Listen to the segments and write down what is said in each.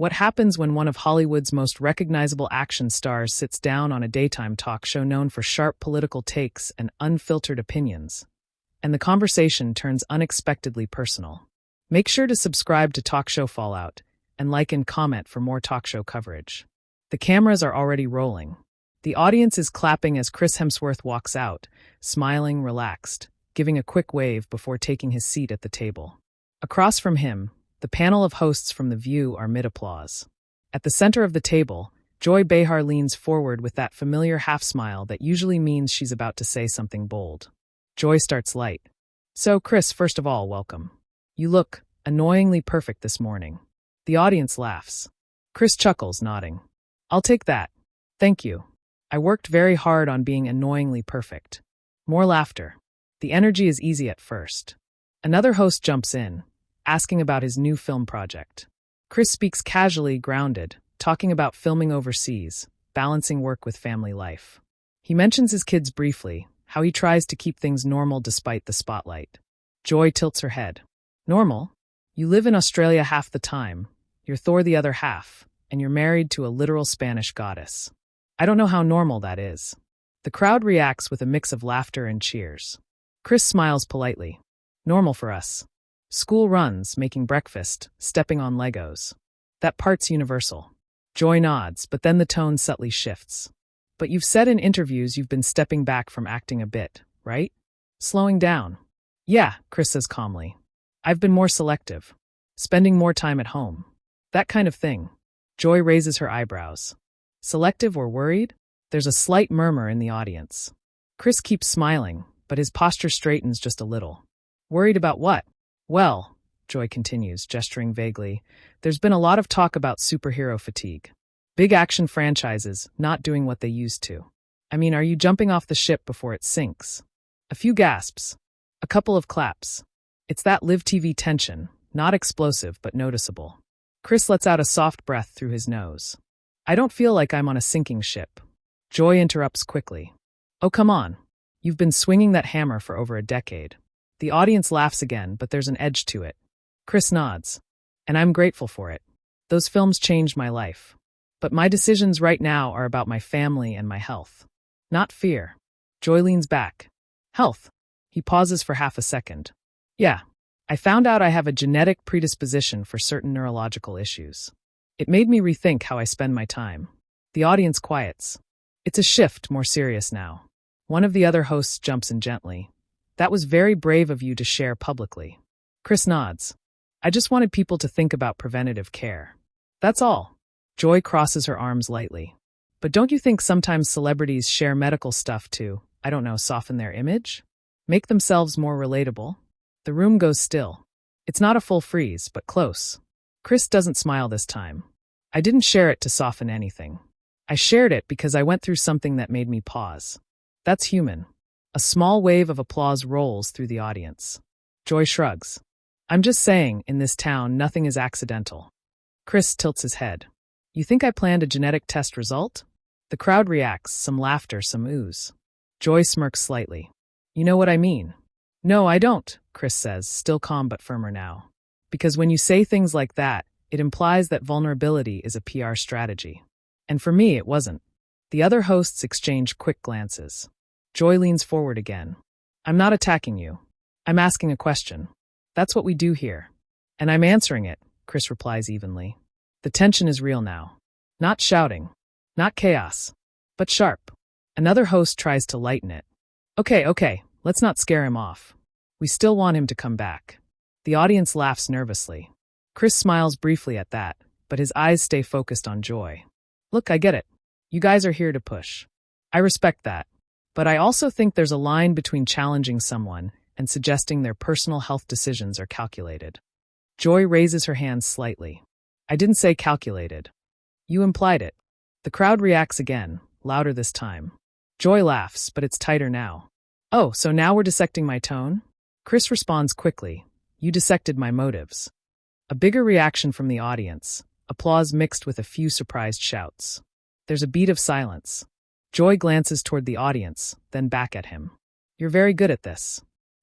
What happens when one of Hollywood's most recognizable action stars sits down on a daytime talk show known for sharp political takes and unfiltered opinions, and the conversation turns unexpectedly personal? Make sure to subscribe to Talk Show Fallout and like and comment for more talk show coverage. The cameras are already rolling. The audience is clapping as Chris Hemsworth walks out, smiling, relaxed, giving a quick wave before taking his seat at the table. Across from him, the panel of hosts from The View are mid-applause. At the center of the table, Joy Behar leans forward with that familiar half-smile that usually means she's about to say something bold. Joy starts light. "So, Chris, first of all, welcome. You look annoyingly perfect this morning." The audience laughs. Chris chuckles, nodding. "I'll take that. Thank you. I worked very hard on being annoyingly perfect." More laughter. The energy is easy at first. Another host jumps in, asking about his new film project. Chris speaks casually, grounded, talking about filming overseas, balancing work with family life. He mentions his kids briefly, how he tries to keep things normal despite the spotlight. Joy tilts her head. "Normal? You live in Australia half the time, you're Thor the other half, and you're married to a literal Spanish goddess. I don't know how normal that is." The crowd reacts with a mix of laughter and cheers. Chris smiles politely. "Normal for us. School runs, making breakfast, stepping on Legos. That part's universal." Joy nods, but then the tone subtly shifts. "But you've said in interviews you've been stepping back from acting a bit, right? Slowing down." "Yeah," Chris says calmly. "I've been more selective. Spending more time at home. That kind of thing." Joy raises her eyebrows. "Selective or worried?" There's a slight murmur in the audience. Chris keeps smiling, but his posture straightens just a little. "Worried about what?" "Well," Joy continues, gesturing vaguely, "there's been a lot of talk about superhero fatigue. Big action franchises not doing what they used to. I mean, are you jumping off the ship before it sinks?" A few gasps. A couple of claps. It's that live TV tension, not explosive but noticeable. Chris lets out a soft breath through his nose. "I don't feel like I'm on a sinking ship." Joy interrupts quickly. "Oh, come on. You've been swinging that hammer for over a decade." The audience laughs again, but there's an edge to it. Chris nods. "And I'm grateful for it. Those films changed my life. But my decisions right now are about my family and my health. Not fear." Joy leans back. "Health." He pauses for half a second. "Yeah. I found out I have a genetic predisposition for certain neurological issues. It made me rethink how I spend my time." The audience quiets. It's a shift, more serious now. One of the other hosts jumps in gently. "That was very brave of you to share publicly." Chris nods. "I just wanted people to think about preventative care. That's all." Joy crosses her arms lightly. "But don't you think sometimes celebrities share medical stuff to, I don't know, soften their image? Make themselves more relatable?" The room goes still. It's not a full freeze, but close. Chris doesn't smile this time. "I didn't share it to soften anything. I shared it because I went through something that made me pause." That's human. A small wave of applause rolls through the audience. Joy shrugs. "I'm just saying, in this town, nothing is accidental." Chris tilts his head. "You think I planned a genetic test result?" The crowd reacts, some laughter, some oohs. Joy smirks slightly. "You know what I mean?" "No, I don't," Chris says, still calm but firmer now. "Because when you say things like that, it implies that vulnerability is a PR strategy. And for me, it wasn't." The other hosts exchange quick glances. Joy leans forward again. "I'm not attacking you. I'm asking a question. That's what we do here. And I'm answering it," Chris replies evenly. The tension is real now. Not shouting. Not chaos. But sharp. Another host tries to lighten it. Okay, let's not scare him off. We still want him to come back." The audience laughs nervously. Chris smiles briefly at that, but his eyes stay focused on Joy. "Look, I get it. You guys are here to push. I respect that. But I also think there's a line between challenging someone and suggesting their personal health decisions are calculated." Joy raises her hands slightly. "I didn't say calculated. You implied it." The crowd reacts again, louder this time. Joy laughs, but it's tighter now. "Oh, so now we're dissecting my tone?" Chris responds quickly. "You dissected my motives." A bigger reaction from the audience, applause mixed with a few surprised shouts. There's a beat of silence. Joy glances toward the audience, then back at him. "You're very good at this."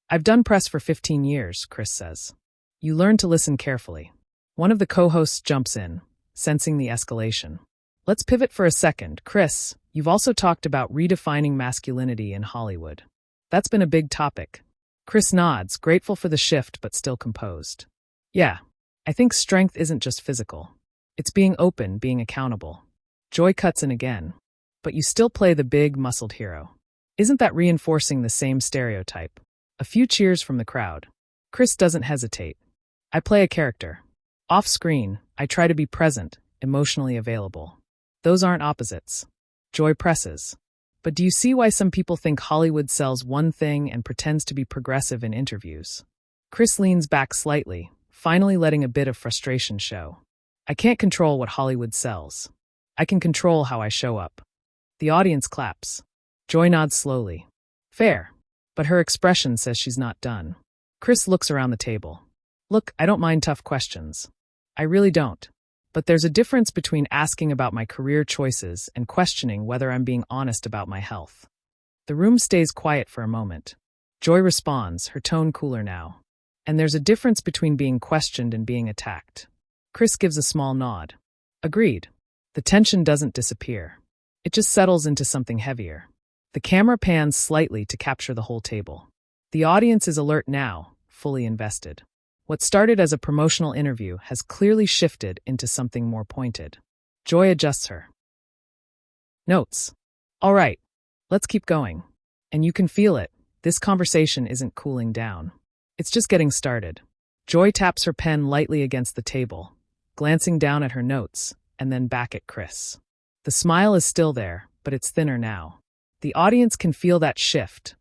"I've done press for 15 years, Chris says. "You learn to listen carefully." One of the co-hosts jumps in. sensing the escalation. Let's pivot for a second. Chris, you've also talked about redefining masculinity in Hollywood. That's been a big topic. Chris nods, grateful for the shift but still composed. Yeah, I think strength isn't just physical. It's being open, being accountable. Joy cuts in again. But you still play the big, muscled hero. Isn't that reinforcing the same stereotype? A few cheers from the crowd. Chris doesn't hesitate. I play a character. Off screen, I try to be present, emotionally available. Those aren't opposites. Joy presses. But do you see why some people think Hollywood sells one thing and pretends to be progressive in interviews? Chris leans back slightly, finally letting a bit of frustration show. I can't control what Hollywood sells. I can control how I show up. The audience claps. Joy nods slowly. Fair. But her expression says she's not done. Chris looks around the table. Look, I don't mind tough questions. I really don't. But there's a difference between asking about my career choices and questioning whether I'm being honest about my health. The room stays quiet for a moment. Joy responds, her tone cooler now. And there's a difference between being questioned and being attacked. Chris gives a small nod. Agreed. The tension doesn't disappear. It just settles into something heavier. The camera pans slightly to capture the whole table. The audience is alert now, fully invested. What started as a promotional interview has clearly shifted into something more pointed. Joy adjusts her notes. All right, let's keep going. And you can feel it. This conversation isn't cooling down. It's just getting started. Joy taps her pen lightly against the table, glancing down at her notes, and then back at Chris. The smile is still there, but it's thinner now. The audience can feel that shift.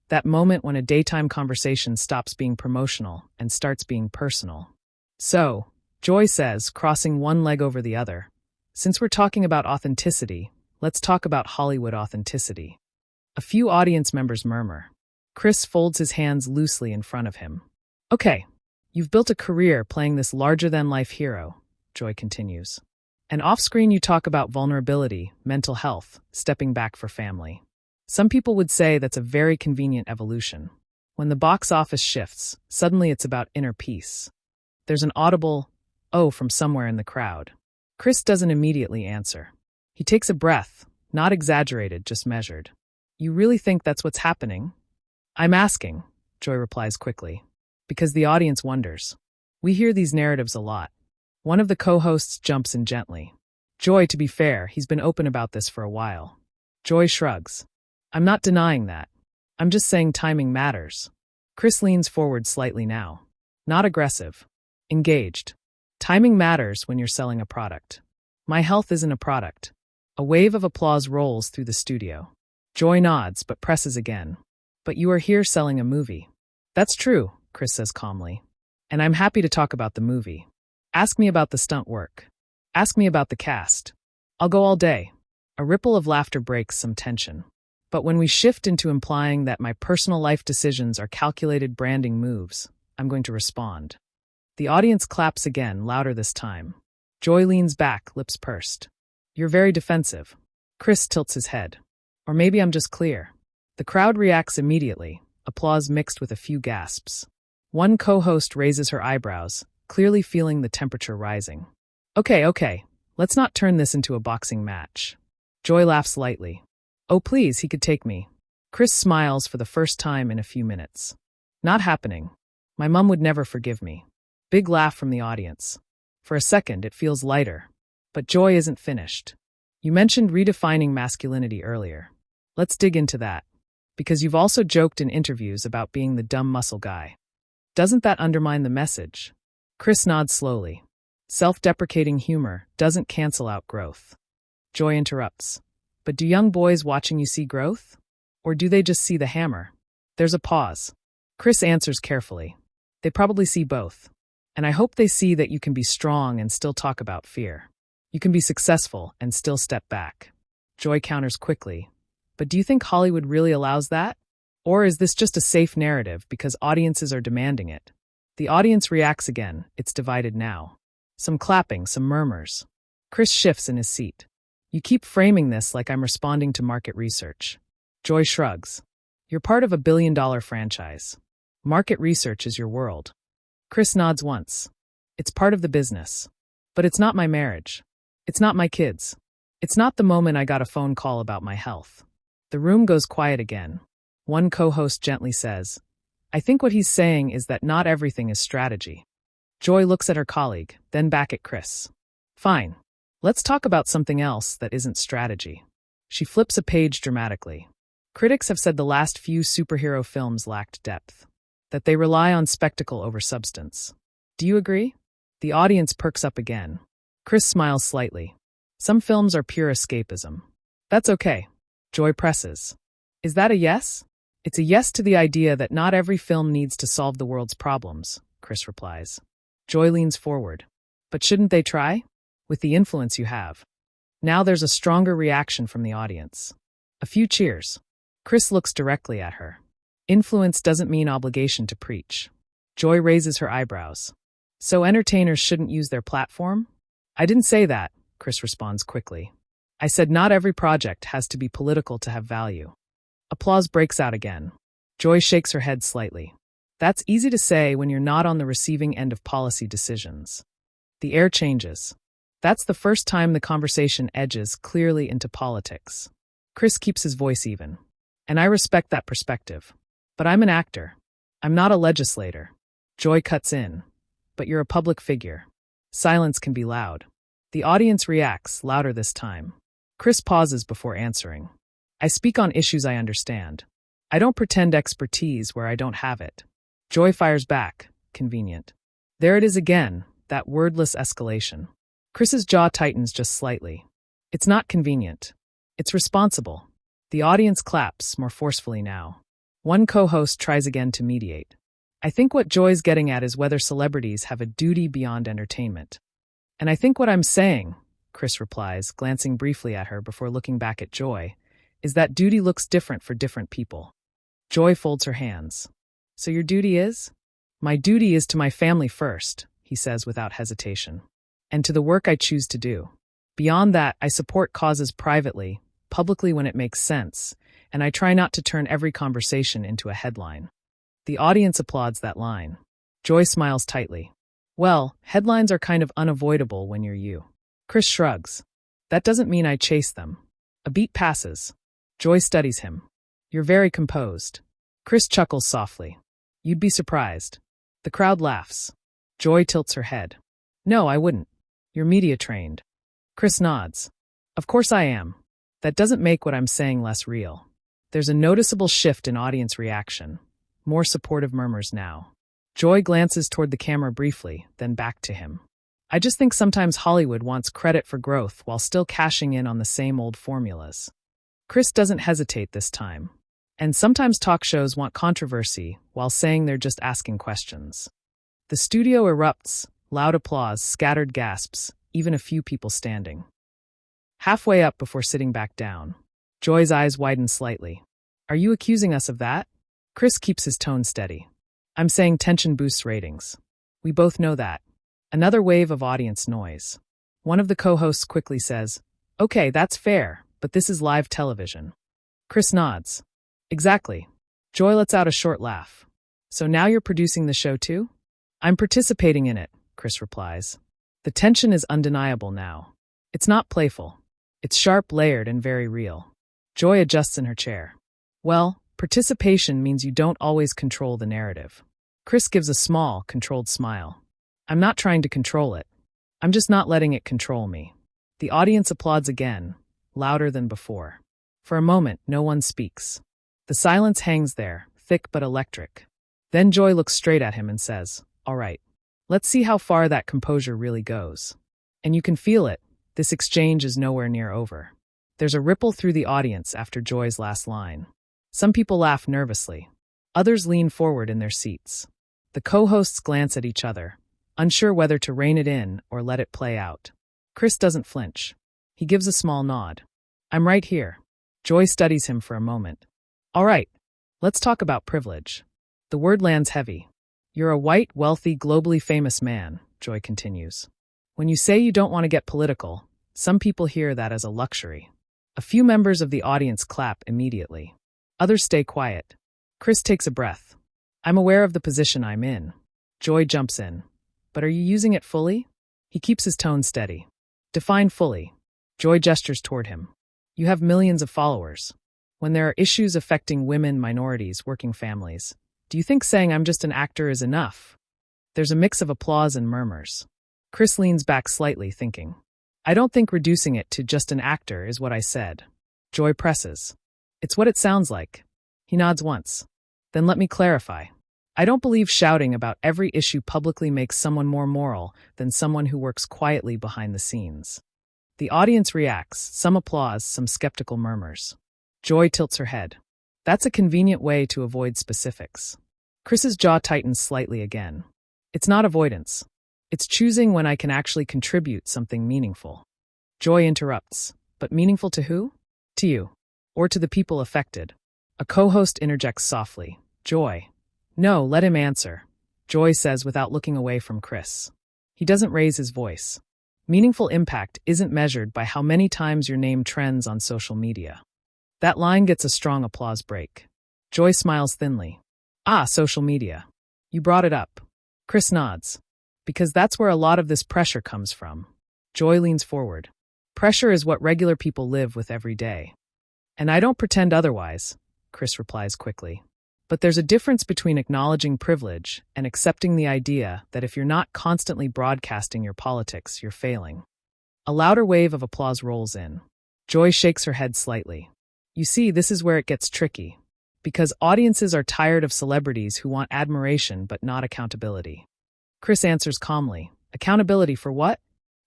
That moment when a daytime conversation stops being promotional and starts being personal. So, Joy says, crossing one leg over the other, since we're talking about authenticity, let's talk about Hollywood authenticity. A few audience members murmur. Chris folds his hands loosely in front of him. Okay, you've built a career playing this larger-than-life hero, Joy continues. And off-screen you talk about vulnerability, mental health, stepping back for family. Some people would say that's a very convenient evolution. When the box office shifts, suddenly it's about inner peace. There's an audible, "oh," from somewhere in the crowd. Chris doesn't immediately answer. He takes a breath, not exaggerated, just measured. You really think that's what's happening? I'm asking, Joy replies quickly, because the audience wonders. We hear these narratives a lot. One of the co-hosts jumps in gently. Joy, to be fair, he's been open about this for a while. Joy shrugs. I'm not denying that. I'm just saying timing matters. Chris leans forward slightly now. Not aggressive. Engaged. Timing matters when you're selling a product. My health isn't a product. A wave of applause rolls through the studio. Joy nods, but presses again. But you are here selling a movie. That's true, Chris says calmly. And I'm happy to talk about the movie. Ask me about the stunt work. Ask me about the cast. I'll go all day. A ripple of laughter breaks some tension. But when we shift into implying that my personal life decisions are calculated branding moves, I'm going to respond. The audience claps again, louder this time. Joy leans back, lips pursed. You're very defensive. Chris tilts his head. Or maybe I'm just clear. The crowd reacts immediately, applause mixed with a few gasps. One co-host raises her eyebrows, clearly feeling the temperature rising. Okay, let's not turn this into a boxing match. Joy laughs lightly. Oh please, he could take me. Chris smiles for the first time in a few minutes. Not happening. My mom would never forgive me. Big laugh from the audience. For a second, it feels lighter. But Joy isn't finished. You mentioned redefining masculinity earlier. Let's dig into that. Because you've also joked in interviews about being the dumb muscle guy. Doesn't that undermine the message? Chris nods slowly. Self-deprecating humor doesn't cancel out growth. Joy interrupts. But do young boys watching you see growth? Or do they just see the hammer? There's a pause. Chris answers carefully. They probably see both. And I hope they see that you can be strong and still talk about fear. You can be successful and still step back. Joy counters quickly. But do you think Hollywood really allows that? Or is this just a safe narrative because audiences are demanding it? The audience reacts again. It's divided now. Some clapping, some murmurs. Chris shifts in his seat. You keep framing this like I'm responding to market research. Joy shrugs. You're part of a billion-dollar franchise. Market research is your world. Chris nods once. It's part of the business. But it's not my marriage. It's not my kids. It's not the moment I got a phone call about my health. The room goes quiet again. One co-host gently says, I think what he's saying is that not everything is strategy. Joy looks at her colleague, then back at Chris. Fine. Let's talk about something else that isn't strategy. She flips a page dramatically. Critics have said the last few superhero films lacked depth, that they rely on spectacle over substance. Do you agree? The audience perks up again. Chris smiles slightly. Some films are pure escapism. That's okay. Joy presses. Is that a yes? It's a yes to the idea that not every film needs to solve the world's problems, Chris replies. Joy leans forward. But shouldn't they try? With the influence you have. Now there's a stronger reaction from the audience. A few cheers. Chris looks directly at her. Influence doesn't mean obligation to preach. Joy raises her eyebrows. So entertainers shouldn't use their platform? I didn't say that, Chris responds quickly. I said not every project has to be political to have value. Applause breaks out again. Joy shakes her head slightly. That's easy to say when you're not on the receiving end of policy decisions. The air changes. That's the first time the conversation edges clearly into politics. Chris keeps his voice even. And I respect that perspective. But I'm an actor. I'm not a legislator. Joy cuts in. But you're a public figure. Silence can be loud. The audience reacts, louder this time. Chris pauses before answering. I speak on issues I understand. I don't pretend expertise where I don't have it. Joy fires back. Convenient. There it is again, that wordless escalation. Chris's jaw tightens just slightly. It's not convenient. It's responsible. The audience claps more forcefully now. One co-host tries again to mediate. I think what Joy's getting at is whether celebrities have a duty beyond entertainment. And I think what I'm saying, Chris replies, glancing briefly at her before looking back at Joy, is that duty looks different for different people. Joy folds her hands. So your duty is? My duty is to my family first, he says without hesitation. And to the work I choose to do. Beyond that, I support causes privately, publicly when it makes sense, and I try not to turn every conversation into a headline. The audience applauds that line. Joy smiles tightly. Well, headlines are kind of unavoidable when you're you. Chris shrugs. That doesn't mean I chase them. A beat passes. Joy studies him. You're very composed. Chris chuckles softly. You'd be surprised. The crowd laughs. Joy tilts her head. No, I wouldn't. You're media trained. Chris nods. Of course I am. That doesn't make what I'm saying less real. There's a noticeable shift in audience reaction. More supportive murmurs now. Joy glances toward the camera briefly, then back to him. I just think sometimes Hollywood wants credit for growth while still cashing in on the same old formulas. Chris doesn't hesitate this time. And sometimes talk shows want controversy while saying they're just asking questions. The studio erupts, loud applause, scattered gasps, even a few people standing. Halfway up before sitting back down. Joy's eyes widen slightly. Are you accusing us of that? Chris keeps his tone steady. I'm saying tension boosts ratings. We both know that. Another wave of audience noise. One of the co-hosts quickly says, Okay, that's fair, but this is live television. Chris nods. Exactly. Joy lets out a short laugh. So now you're producing the show too? I'm participating in it, Chris replies. The tension is undeniable now. It's not playful. It's sharp, layered, and very real. Joy adjusts in her chair. Well, participation means you don't always control the narrative. Chris gives a small, controlled smile. I'm not trying to control it. I'm just not letting it control me. The audience applauds again, louder than before. For a moment, no one speaks. The silence hangs there, thick but electric. Then Joy looks straight at him and says, All right, let's see how far that composure really goes. And you can feel it. This exchange is nowhere near over. There's a ripple through the audience after Joy's last line. Some people laugh nervously. Others lean forward in their seats. The co-hosts glance at each other, unsure whether to rein it in or let it play out. Chris doesn't flinch. He gives a small nod. I'm right here. Joy studies him for a moment. All right, let's talk about privilege. The word lands heavy. You're a white, wealthy, globally famous man, Joy continues. When you say you don't want to get political, some people hear that as a luxury. A few members of the audience clap immediately. Others stay quiet. Chris takes a breath. I'm aware of the position I'm in. Joy jumps in. But are you using it fully? He keeps his tone steady. Define fully. Joy gestures toward him. You have millions of followers. When there are issues affecting women, minorities, working families, do you think saying I'm just an actor is enough? There's a mix of applause and murmurs. Chris leans back slightly, thinking. I don't think reducing it to just an actor is what I said. Joy presses. It's what it sounds like. He nods once. Then let me clarify. I don't believe shouting about every issue publicly makes someone more moral than someone who works quietly behind the scenes. The audience reacts, some applause, some skeptical murmurs. Joy tilts her head. That's a convenient way to avoid specifics. Chris's jaw tightens slightly again. It's not avoidance. It's choosing when I can actually contribute something meaningful. Joy interrupts. But meaningful to who? To you. Or to the people affected. A co-host interjects softly. Joy. No, let him answer. Joy says without looking away from Chris. He doesn't raise his voice. Meaningful impact isn't measured by how many times your name trends on social media. That line gets a strong applause break. Joy smiles thinly. Ah, social media. You brought it up. Chris nods. Because that's where a lot of this pressure comes from. Joy leans forward. Pressure is what regular people live with every day. And I don't pretend otherwise, Chris replies quickly. But there's a difference between acknowledging privilege and accepting the idea that if you're not constantly broadcasting your politics, you're failing. A louder wave of applause rolls in. Joy shakes her head slightly. You see, this is where it gets tricky. Because audiences are tired of celebrities who want admiration but not accountability. Chris answers calmly. Accountability for what?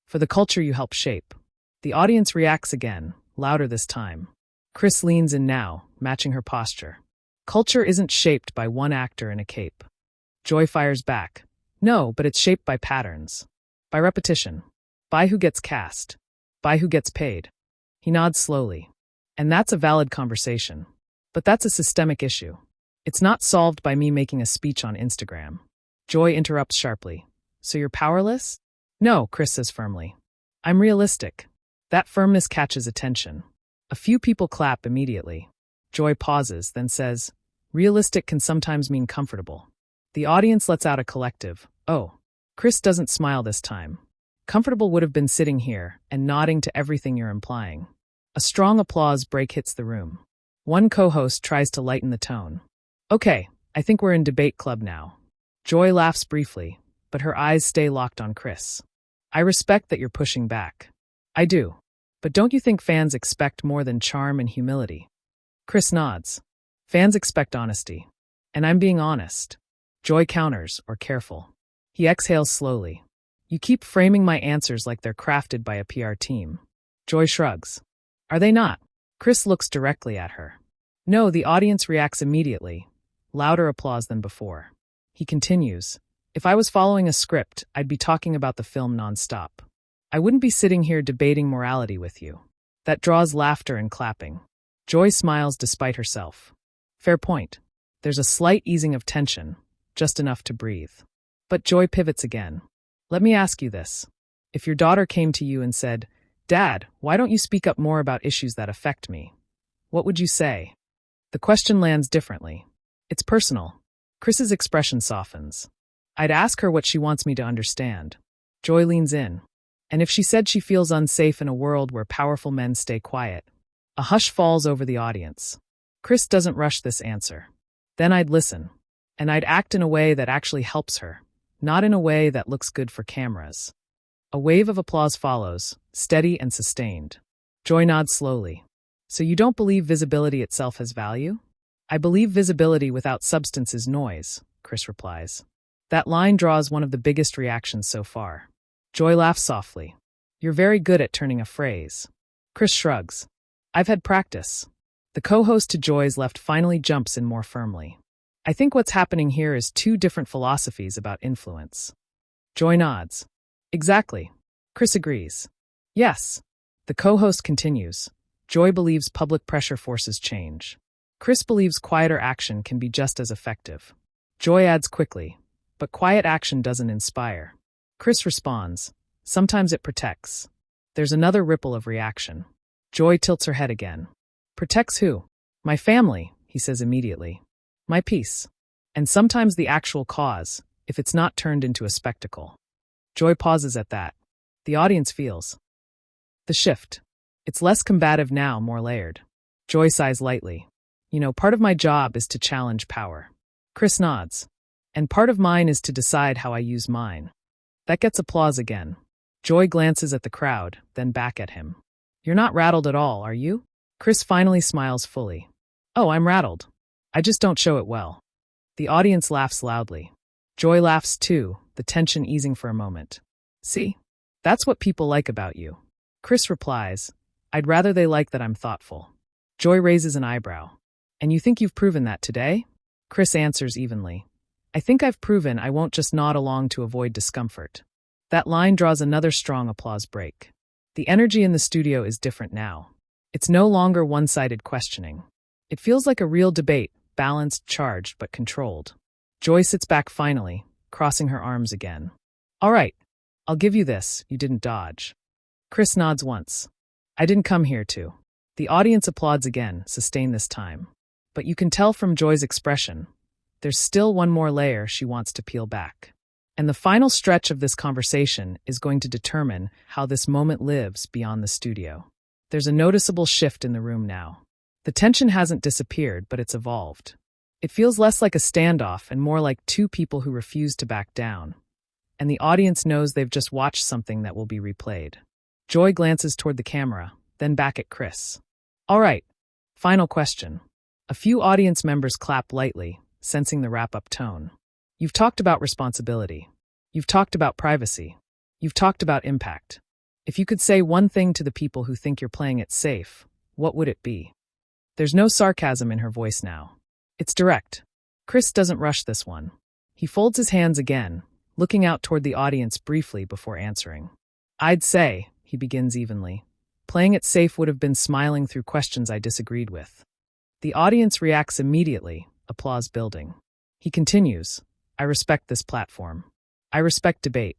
For the culture you help shape. The audience reacts again, louder this time. Chris leans in now, matching her posture. Culture isn't shaped by one actor in a cape. Joy fires back. No, but it's shaped by patterns. By repetition. By who gets cast. By who gets paid. He nods slowly. And that's a valid conversation. But that's a systemic issue. It's not solved by me making a speech on Instagram. Joy interrupts sharply. So you're powerless? No, Chris says firmly. I'm realistic. That firmness catches attention. A few people clap immediately. Joy pauses, then says, realistic can sometimes mean comfortable. The audience lets out a collective, oh. Chris doesn't smile this time. Comfortable would have been sitting here and nodding to everything you're implying. A strong applause break hits the room. One co-host tries to lighten the tone. Okay, I think we're in debate club now. Joy laughs briefly, but her eyes stay locked on Chris. I respect that you're pushing back. I do. But don't you think fans expect more than charm and humility? Chris nods. Fans expect honesty. And I'm being honest. Joy counters, or careful. He exhales slowly. You keep framing my answers like they're crafted by a PR team. Joy shrugs. Are they not? Chris looks directly at her. No, the audience reacts immediately. Louder applause than before. He continues. If I was following a script, I'd be talking about the film nonstop. I wouldn't be sitting here debating morality with you. That draws laughter and clapping. Joy smiles despite herself. Fair point. There's a slight easing of tension, just enough to breathe. But Joy pivots again. Let me ask you this. If your daughter came to you and said, Dad, why don't you speak up more about issues that affect me? What would you say? The question lands differently. It's personal. Chris's expression softens. I'd ask her what she wants me to understand. Joy leans in. And if she said she feels unsafe in a world where powerful men stay quiet, a hush falls over the audience. Chris doesn't rush this answer. Then I'd listen. And I'd act in a way that actually helps her, not in a way that looks good for cameras. A wave of applause follows, steady and sustained. Joy nods slowly. So you don't believe visibility itself has value? I believe visibility without substance is noise, Chris replies. That line draws one of the biggest reactions so far. Joy laughs softly. You're very good at turning a phrase. Chris shrugs. I've had practice. The co-host to Joy's left finally jumps in more firmly. I think what's happening here is two different philosophies about influence. Joy nods. Exactly. Chris agrees. Yes. The co-host continues. Joy believes public pressure forces change. Chris believes quieter action can be just as effective. Joy adds quickly. But quiet action doesn't inspire. Chris responds. Sometimes it protects. There's another ripple of reaction. Joy tilts her head again. Protects who? My family, he says immediately. My peace. And sometimes the actual cause, if it's not turned into a spectacle. Joy pauses at that. The audience feels the shift. It's less combative now, more layered. Joy sighs lightly. Part of my job is to challenge power. Chris nods. And part of mine is to decide how I use mine. That gets applause again. Joy glances at the crowd, then back at him. You're not rattled at all, are you? Chris finally smiles fully. Oh, I'm rattled. I just don't show it well. The audience laughs loudly. Joy laughs too, the tension easing for a moment. See? That's what people like about you. Chris replies, I'd rather they like that I'm thoughtful. Joy raises an eyebrow. And you think you've proven that today? Chris answers evenly. I think I've proven I won't just nod along to avoid discomfort. That line draws another strong applause break. The energy in the studio is different now. It's no longer one-sided questioning. It feels like a real debate, balanced, charged, but controlled. Joy sits back finally, crossing her arms again. All right, I'll give you this, you didn't dodge. Chris nods once. I didn't come here to. The audience applauds again, sustained this time. But you can tell from Joy's expression, there's still one more layer she wants to peel back. And the final stretch of this conversation is going to determine how this moment lives beyond the studio. There's a noticeable shift in the room now. The tension hasn't disappeared, but it's evolved. It feels less like a standoff and more like two people who refuse to back down. And the audience knows they've just watched something that will be replayed. Joy glances toward the camera, then back at Chris. All right, final question. A few audience members clap lightly, sensing the wrap-up tone. You've talked about responsibility. You've talked about privacy. You've talked about impact. If you could say one thing to the people who think you're playing it safe, what would it be? There's no sarcasm in her voice now. It's direct. Chris doesn't rush this one. He folds his hands again, looking out toward the audience briefly before answering. I'd say, he begins evenly, playing it safe would have been smiling through questions I disagreed with. The audience reacts immediately, applause building. He continues, I respect this platform. I respect debate.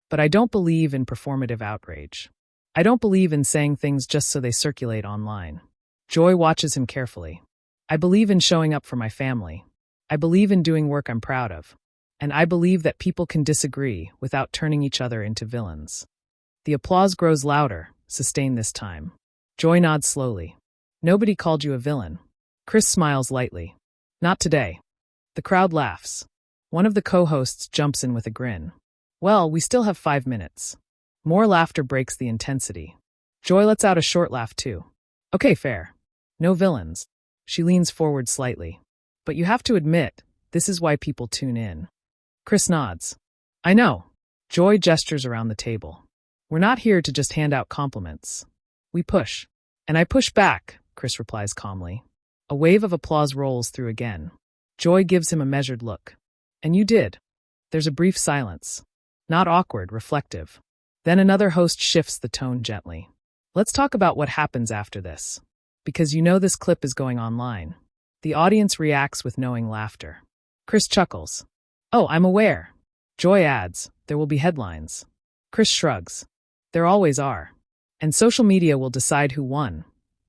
But I don't believe in performative outrage. I don't believe in saying things just so they circulate online. Joy watches him carefully. I believe in showing up for my family. I believe in doing work I'm proud of. And I believe that people can disagree without turning each other into villains. The applause grows louder, sustained this time. Joy nods slowly. Nobody called you a villain. Chris smiles lightly. Not today. The crowd laughs. One of the co-hosts jumps in with a grin. Well, we still have 5 minutes. More laughter breaks the intensity. Joy lets out a short laugh too. Okay, fair. No villains. She leans forward slightly. But you have to admit, this is why people tune in. Chris nods. I know. Joy gestures around the table. We're not here to just hand out compliments. We push. And I push back, Chris replies calmly. A wave of applause rolls through again. Joy gives him a measured look. And you did. There's a brief silence. Not awkward, reflective. Then another host shifts the tone gently. Let's talk about what happens after this. Because you know this clip is going online. The audience reacts with knowing laughter. Chris chuckles. Oh, I'm aware. Joy adds, there will be headlines. Chris shrugs. There always are. And social media will decide who won,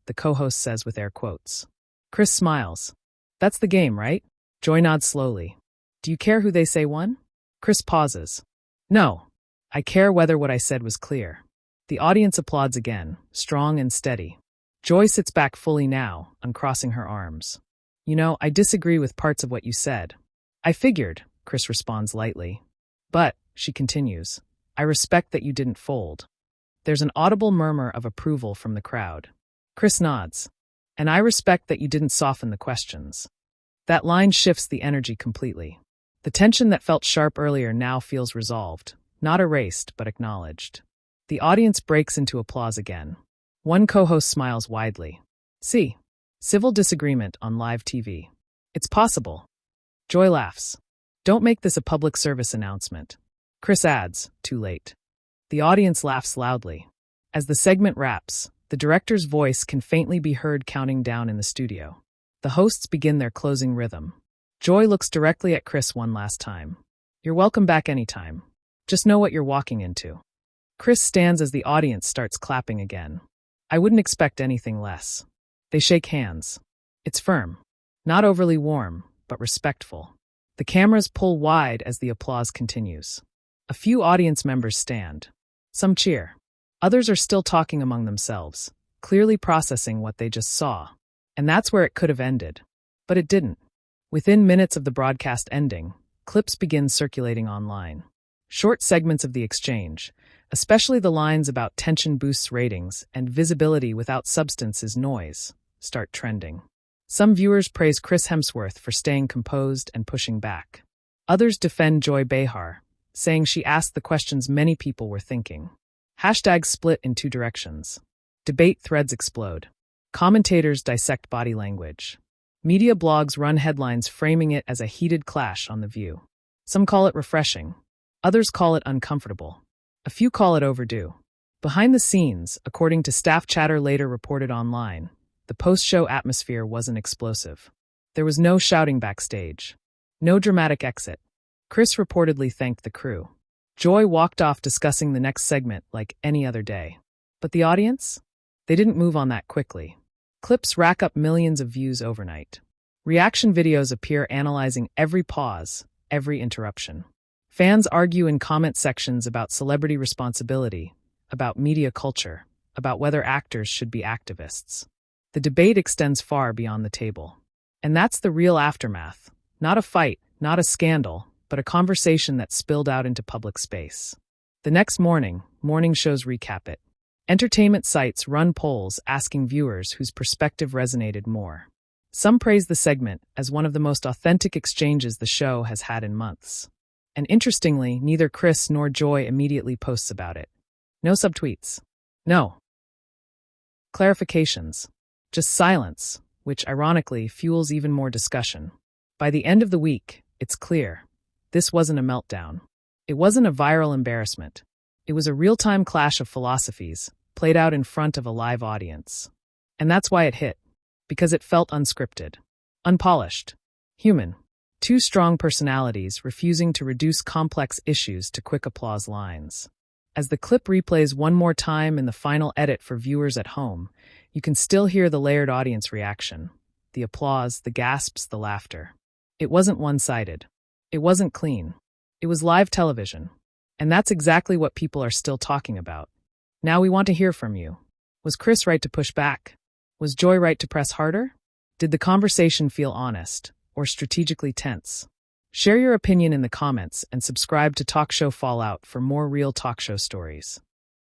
the co-host says with air quotes. Chris smiles. That's the game, right? Joy nods slowly. Do you care who they say won? Chris pauses. No. I care whether what I said was clear. The audience applauds again, strong and steady. Joy sits back fully now, uncrossing her arms. I disagree with parts of what you said. I figured, Chris responds lightly. But, she continues, I respect that you didn't fold. There's an audible murmur of approval from the crowd. Chris nods. And I respect that you didn't soften the questions. That line shifts the energy completely. The tension that felt sharp earlier now feels resolved, not erased, but acknowledged. The audience breaks into applause again. One co-host smiles widely. See, civil disagreement on live TV. It's possible. Joy laughs. Don't make this a public service announcement. Chris adds, too late. The audience laughs loudly. As the segment wraps, the director's voice can faintly be heard counting down in the studio. The hosts begin their closing rhythm. Joy looks directly at Chris one last time. You're welcome back anytime. Just know what you're walking into. Chris stands as the audience starts clapping again. I wouldn't expect anything less. They shake hands. It's firm. Not overly warm, but respectful. The cameras pull wide as the applause continues. A few audience members stand. Some cheer. Others are still talking among themselves, clearly processing what they just saw. And that's where it could have ended. But it didn't. Within minutes of the broadcast ending, clips begin circulating online. Short segments of the exchange, especially the lines about tension boosts ratings and visibility without substance is noise, start trending. Some viewers praise Chris Hemsworth for staying composed and pushing back. Others defend Joy Behar, saying she asked the questions many people were thinking. Hashtags split in two directions. Debate threads explode. Commentators dissect body language. Media blogs run headlines framing it as a heated clash on The View. Some call it refreshing. Others call it uncomfortable. A few call it overdue. Behind the scenes, according to staff chatter later reported online, the post-show atmosphere wasn't explosive. There was no shouting backstage. No dramatic exit. Chris reportedly thanked the crew. Joy walked off discussing the next segment like any other day. But the audience? They didn't move on that quickly. Clips rack up millions of views overnight. Reaction videos appear analyzing every pause, every interruption. Fans argue in comment sections about celebrity responsibility, about media culture, about whether actors should be activists. The debate extends far beyond the table. And that's the real aftermath. Not a fight, not a scandal, but a conversation that spilled out into public space. The next morning, morning shows recap it. Entertainment sites run polls asking viewers whose perspective resonated more. Some praise the segment as one of the most authentic exchanges the show has had in months. And interestingly, neither Chris nor Joy immediately posts about it. No subtweets. No clarifications. Just silence, which ironically fuels even more discussion. By the end of the week, it's clear. This wasn't a meltdown. It wasn't a viral embarrassment. It was a real-time clash of philosophies, played out in front of a live audience. And that's why it hit. Because it felt unscripted. Unpolished. Human. Two strong personalities refusing to reduce complex issues to quick applause lines. As the clip replays one more time in the final edit for viewers at home, you can still hear the layered audience reaction. The applause, the gasps, the laughter. It wasn't one-sided. It wasn't clean. It was live television. And that's exactly what people are still talking about. Now we want to hear from you. Was Chris right to push back? Was Joy right to press harder? Did the conversation feel honest or strategically tense? Share your opinion in the comments and subscribe to Talk Show Fallout for more real talk show stories.